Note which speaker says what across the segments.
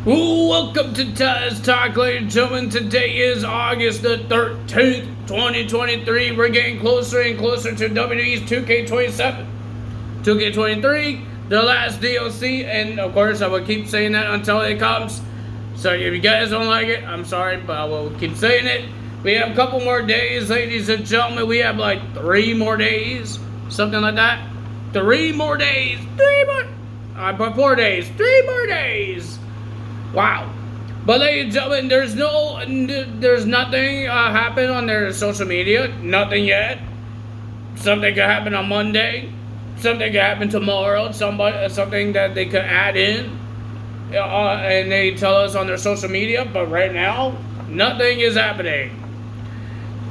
Speaker 1: Welcome to Taz Talk, ladies and gentlemen. Today is August the 13th, 2023. We're getting closer and closer to WWE's 2K27. 2K23, the last DLC, and of course I will keep saying that until it comes. So if you guys don't like it, I'm sorry, but I will keep saying it. We have a couple more days, ladies and gentlemen. We have like 3 more days, something like that. 3 more days. 3 more. I put 4 days. 3 more days. Wow. But ladies and gentlemen, there's nothing happen on their social media. Nothing yet. Something could happen on Monday. Something could happen tomorrow. Something that they could add in. And they tell us on their social media. But right now, nothing is happening.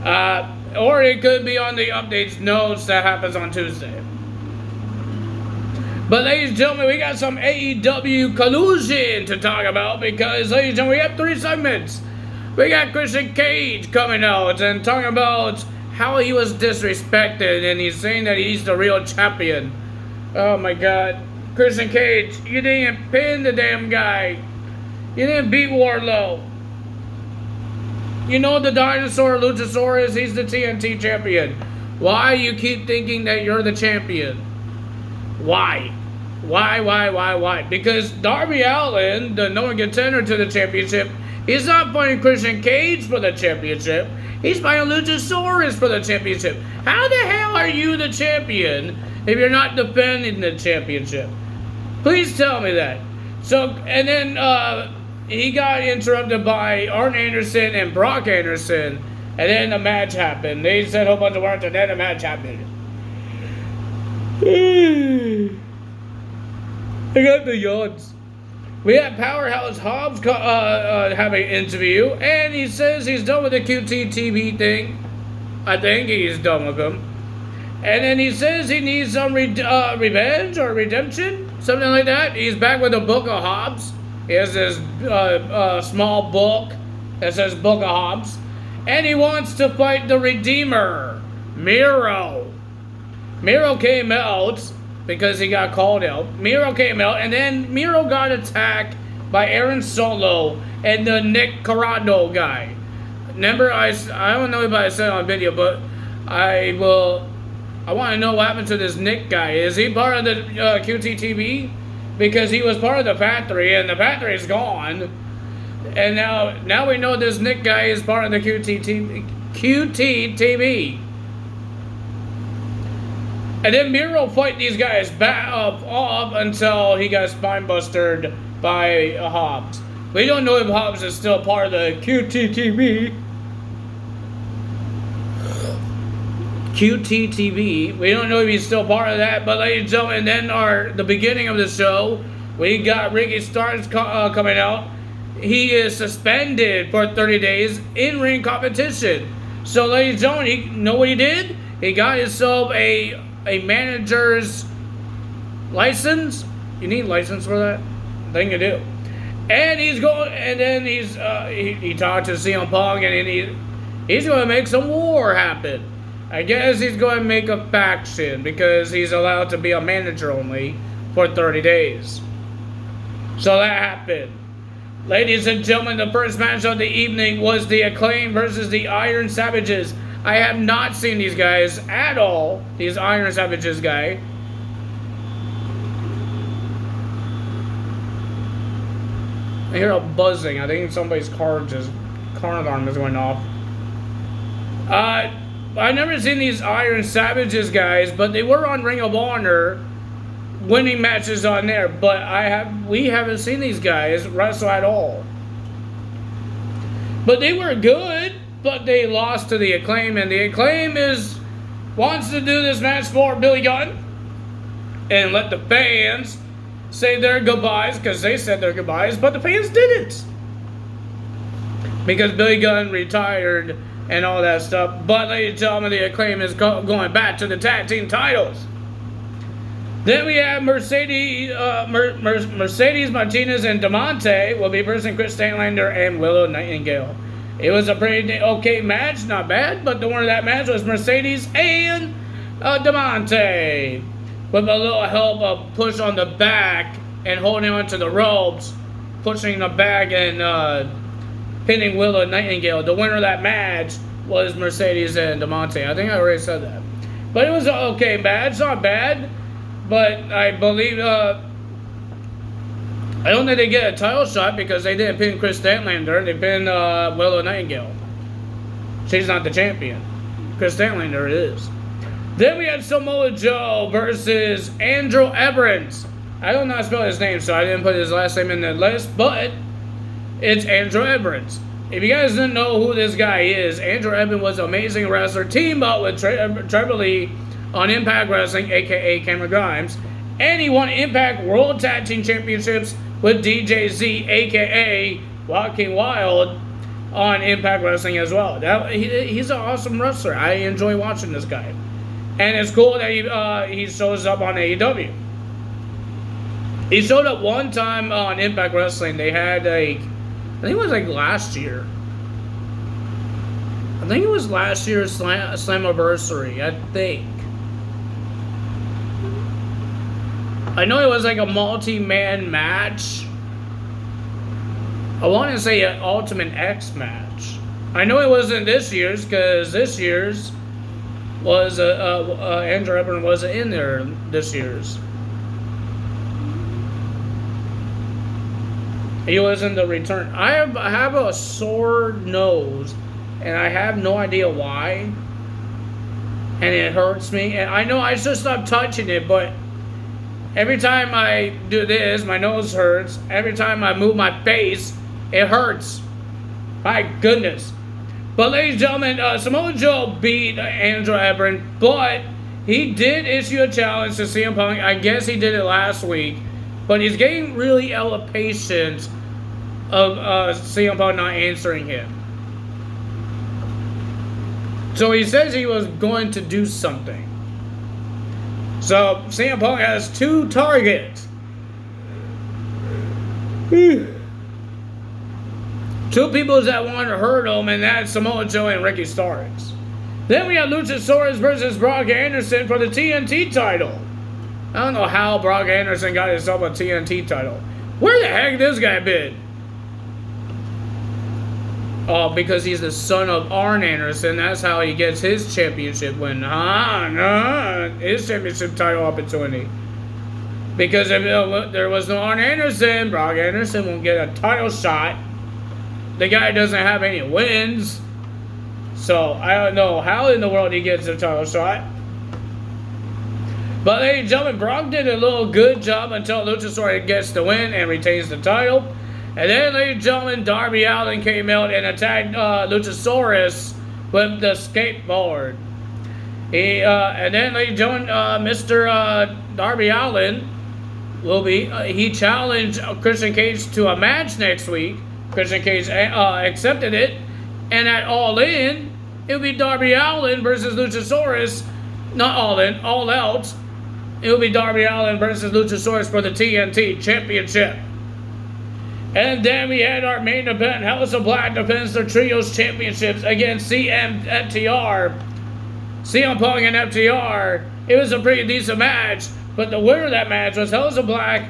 Speaker 1: Or it could be on the updates notes that happens on Tuesday. But ladies and gentlemen, we got some AEW collusion to talk about because, ladies and gentlemen, we have 3 segments. We got Christian Cage coming out and talking about how he was disrespected, and he's saying that he's the real champion. Oh my God. Christian Cage, you didn't pin the damn guy. You didn't beat Wardlow. You know the dinosaur Luchasaurus, he's the TNT champion. Why you keep thinking that you're the champion? Why? Why? Because Darby Allin, the number 1 contender to the championship, he's not fighting Christian Cage for the championship. He's fighting Luchasaurus for the championship. How the hell are you the champion if you're not defending the championship? Please tell me that. So, and then he got interrupted by Arn Anderson and Brock Anderson, and then the match happened. They said a whole bunch of words, and then the match happened. I got the yawns. We have Powerhouse Hobbs having an interview, and he says he's done with the QTTV thing. I think he's done with them. And then he says he needs some revenge or redemption, something like that. He's back with the Book of Hobbs. He has this small book that says Book of Hobbs. And he wants to fight the Redeemer, Miro. Miro came out because he got called out. Miro came out, and then Miro got attacked by Aaron Solo and the Nick Corrado guy. Remember, I don't know if I said it on video, but I want to know what happened to this Nick guy. Is he part of the QTTV? Because he was part of the factory, and the factory is gone. And now we know this Nick guy is part of the QTTV. And then Miro fight these guys back up until he got spine-bustered by Hobbs. We don't know if Hobbs is still part of the QTTV. We don't know if he's still part of that. But ladies and gentlemen, then the beginning of the show, we got Ricky Starks coming out. He is suspended for 30 days in ring competition. So ladies and gentlemen, you know what he did? He got himself a manager's license. You need a license for that? I think you do. And he's going, and then he talked to CM Punk, and he's going to make some war happen. I guess he's going to make a faction because he's allowed to be a manager only for 30 days. So that happened. Ladies and gentlemen, the first match of the evening was the Acclaim versus the Iron Savages. I have not seen these guys at all. These Iron Savages guy. I hear a buzzing. I think somebody's car alarm is going off. I've never seen these Iron Savages guys, but they were on Ring of Honor, winning matches on there. But we haven't seen these guys wrestle at all. But they were good. But they lost to the Acclaim, and the Acclaim wants to do this match for Billy Gunn and let the fans say their goodbyes, because they said their goodbyes, but the fans didn't. Because Billy Gunn retired and all that stuff. But ladies and gentlemen, the Acclaim is going back to the tag team titles. Then we have Mercedes Martinez and Diamante will be versus Chris Statlander and Willow Nightingale. It was a pretty okay match, not bad, but the winner of that match was Mercedes and Diamante. With a little help of push on the back and holding on to the ropes pushing him back and pinning Willow Nightingale. The winner of that match was Mercedes and DeMonte. I think I already said that. But it was an okay match. It's not bad. But I believe... I don't think they get a title shot because they didn't pin Chris Statlander. They pinned Willow Nightingale. She's not the champion. Chris Statlander is. Then we had Samoa Joe versus Andrew Everett. I don't know how to spell his name, so I didn't put his last name in the list, but it's Andrew Everett. If you guys didn't know who this guy is, Andrew Everett was an amazing wrestler. Teamed up with Trevor Lee on Impact Wrestling, a.k.a. Cameron Grimes. And he won Impact World Tag Team Championships with DJZ, a.k.a. Joaquin Wilde, on Impact Wrestling as well. He's an awesome wrestler. I enjoy watching this guy. And it's cool that he shows up on AEW. He showed up one time on Impact Wrestling. They had I think it was like last year. I think it was last year's Slammiversary, I think. I know it was like a multi-man match. I want to say an Ultimate X match. I know it wasn't this year's because this year's was Andrew Everett wasn't in there this year's. He was in the return. I have a sore nose, and I have no idea why. And it hurts me. And I know I should stop touching it, but every time I do this, my nose hurts. Every time I move my face, it hurts. My goodness. But ladies and gentlemen, Samoa Joe beat Andrew Everett, but he did issue a challenge to CM Punk. I guess he did it last week. But he's getting really impatient of CM Punk not answering him. So he says he was going to do something. So CM Punk has 2 targets. 2 people that want to hurt him, and that's Samoa Joe and Ricky Starks. Then we have Luchasaurus versus Brock Anderson for the TNT title. I don't know how Brock Anderson got himself a TNT title. Where the heck this guy been? Oh, because he's the son of Arn Anderson. That's how he gets his championship win. His championship title opportunity. Because if there was no Arn Anderson, Brock Anderson won't get a title shot. The guy doesn't have any wins. So, I don't know how in the world he gets a title shot. But ladies and gentlemen, Brock did a little good job until Luchasaurus gets the win and retains the title. And then, ladies and gentlemen, Darby Allin came out and attacked Luchasaurus with the skateboard. And then, ladies and gentlemen, Mr. Darby Allin will be... he challenged Christian Cage to a match next week. Christian Cage accepted it. And at All In, it'll be Darby Allin versus Luchasaurus. Not All In, All Out. It'll be Darby Allin versus Luchasaurus for the TNT Championship. And then we had our main event. House of Black defends their Trios Championships against FTR. CM Punk and FTR. It was a pretty decent match. But the winner of that match was House of Black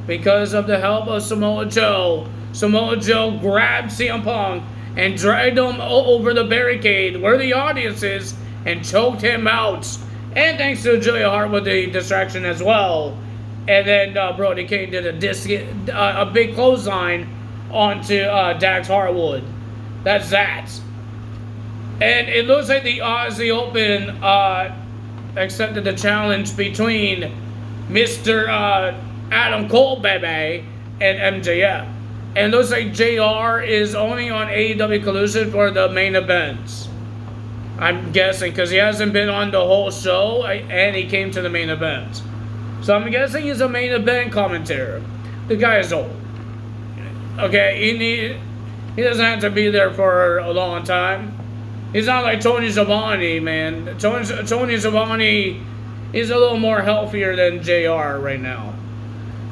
Speaker 1: because of the help of Samoa Joe. Samoa Joe grabbed CM Punk and dragged him over the barricade where the audience is and choked him out. And thanks to Julia Hart with the distraction as well. And then Brody King did a big clothesline onto Dax Harwood. That's that. And it looks like the Aussie Open accepted the challenge between Mr. Adam Cole, baby, and MJF. And it looks like JR is only on AEW Collision for the main events. I'm guessing, because he hasn't been on the whole show, and he came to the main event. So I'm guessing he's a main event commentator. The guy is old. Okay, he doesn't have to be there for a long time. He's not like Tony Schiavone, man. Tony Schiavone, he's a little more healthier than JR right now.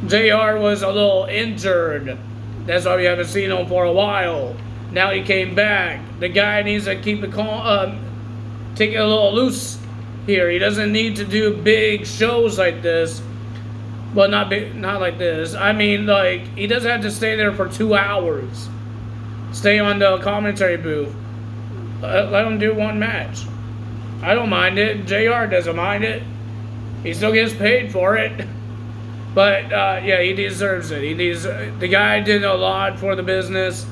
Speaker 1: JR was a little injured. That's why we haven't seen him for a while. Now he came back. The guy needs to keep it calm, take it a little loose here. He doesn't need to do big shows like this. Well, not like this. I mean, like, he doesn't have to stay there for 2 hours. Stay on the commentary booth. Let him do one match. I don't mind it. JR doesn't mind it. He still gets paid for it. But, yeah, he deserves it. The guy did a lot for the business.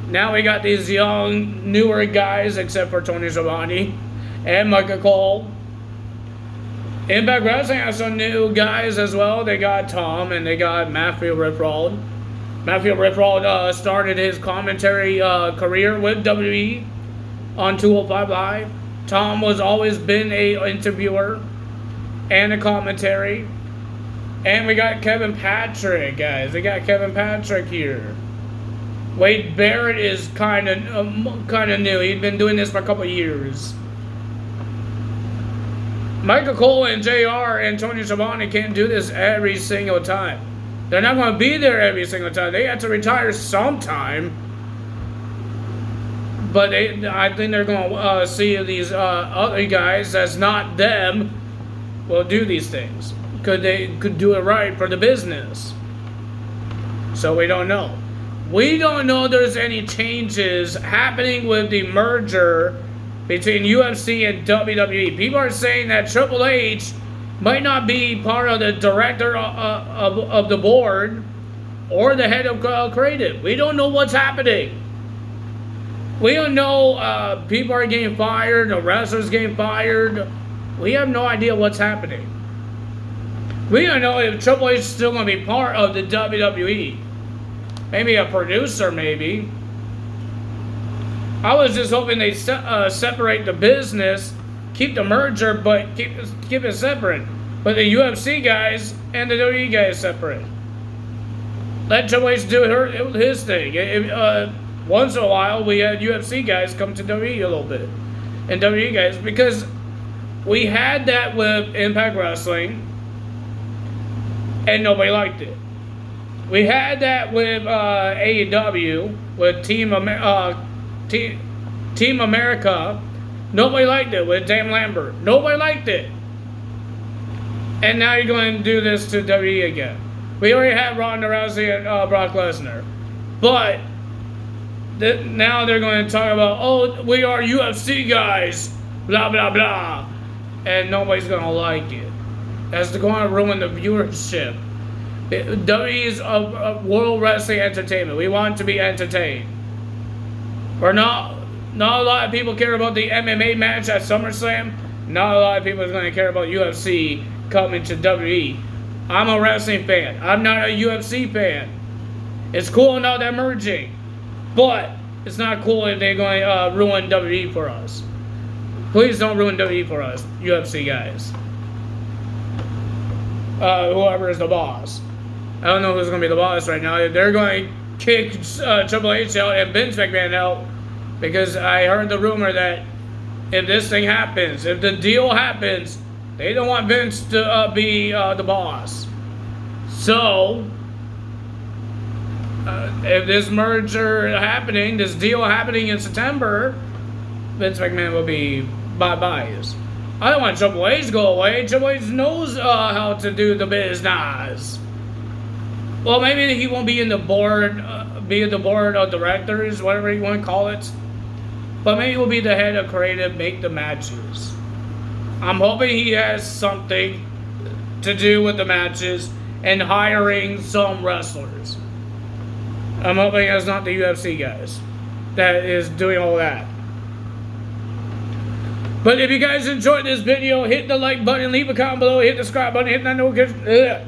Speaker 1: Now we got these young, newer guys, except for Tony Schiavone and Michael Cole. Impact Wrestling has some new guys as well. They got Tom and they got Matthew Ripford. Matthew Ripford started his commentary career with WWE on 205 Live. Tom was always been a interviewer and a commentary. And we got Kevin Patrick, guys. We got Kevin Patrick here. Wade Barrett is kind of new. He's been doing this for a couple of years. Michael Cole and JR and Tony Schiavone can't do this every single time. They're not going to be there every single time. They have to retire sometime. But I think they're going to see if these other guys that's not them will do these things. They could do it right for the business. So we don't know. We don't know there's any changes happening with the merger between UFC and WWE. People are saying that Triple H might not be part of the director of the board or the head of creative. We don't know what's happening. We don't know people are getting fired, the wrestlers getting fired. We have no idea what's happening. We don't know if Triple H is still going to be part of the WWE. Maybe a producer, maybe. I was just hoping they separate the business, keep the merger, but keep it separate. But the UFC guys and the WWE guys separate. Let Triple H do his thing. Once in a while, we had UFC guys come to WWE a little bit. And WWE guys, because we had that with Impact Wrestling, and nobody liked it. We had that with AEW, with Team America. Nobody liked it with Dan Lambert. Nobody liked it. And now you're going to do this to WWE again. We already had Ronda Rousey and Brock Lesnar. But now they're going to talk about, oh, we are UFC guys. Blah, blah, blah. And nobody's going to like it. That's going to ruin the viewership. WWE is a world wrestling entertainment. We want to be entertained. Not a lot of people care about the MMA match at SummerSlam. Not a lot of people are going to care about UFC coming to WWE. I'm a wrestling fan. I'm not a UFC fan. It's cool now they're merging. But it's not cool if they're going to ruin WWE for us. Please don't ruin WWE for us, UFC guys. Whoever is the boss. I don't know who's going to be the boss right now. They're going to kick Triple H out and Vince McMahon out. Because I heard the rumor that if this thing happens, if the deal happens, they don't want Vince to be the boss. So, if this merger happening, this deal happening in September, Vince McMahon will be bye-byes. I don't want Triple H to go away. Triple H knows how to do the business. Well, maybe he won't be in the board, of directors, whatever you want to call it. But maybe he'll be the head of creative, make the matches. I'm hoping he has something to do with the matches and hiring some wrestlers. I'm hoping it's not the UFC guys that is doing all that. But if you guys enjoyed this video, hit the like button, leave a comment below, hit the subscribe button, hit that notification.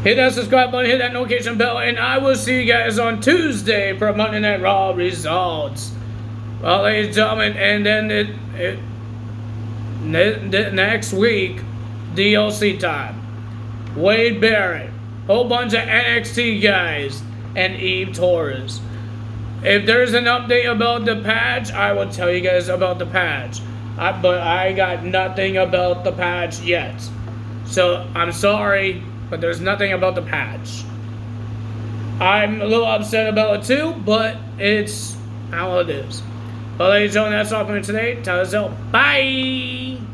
Speaker 1: Hit that subscribe button, hit that notification bell, and I will see you guys on Tuesday for Monday Night Raw results. Well, ladies and gentlemen, and then next week, DLC time. Wade Barrett, whole bunch of NXT guys, and Eve Torres. If there's an update about the patch, I will tell you guys about the patch. But I got nothing about the patch yet. So, I'm sorry, but there's nothing about the patch. I'm a little upset about it too, but it's how it is. Well, ladies and gentlemen, that's all for me today. Bye!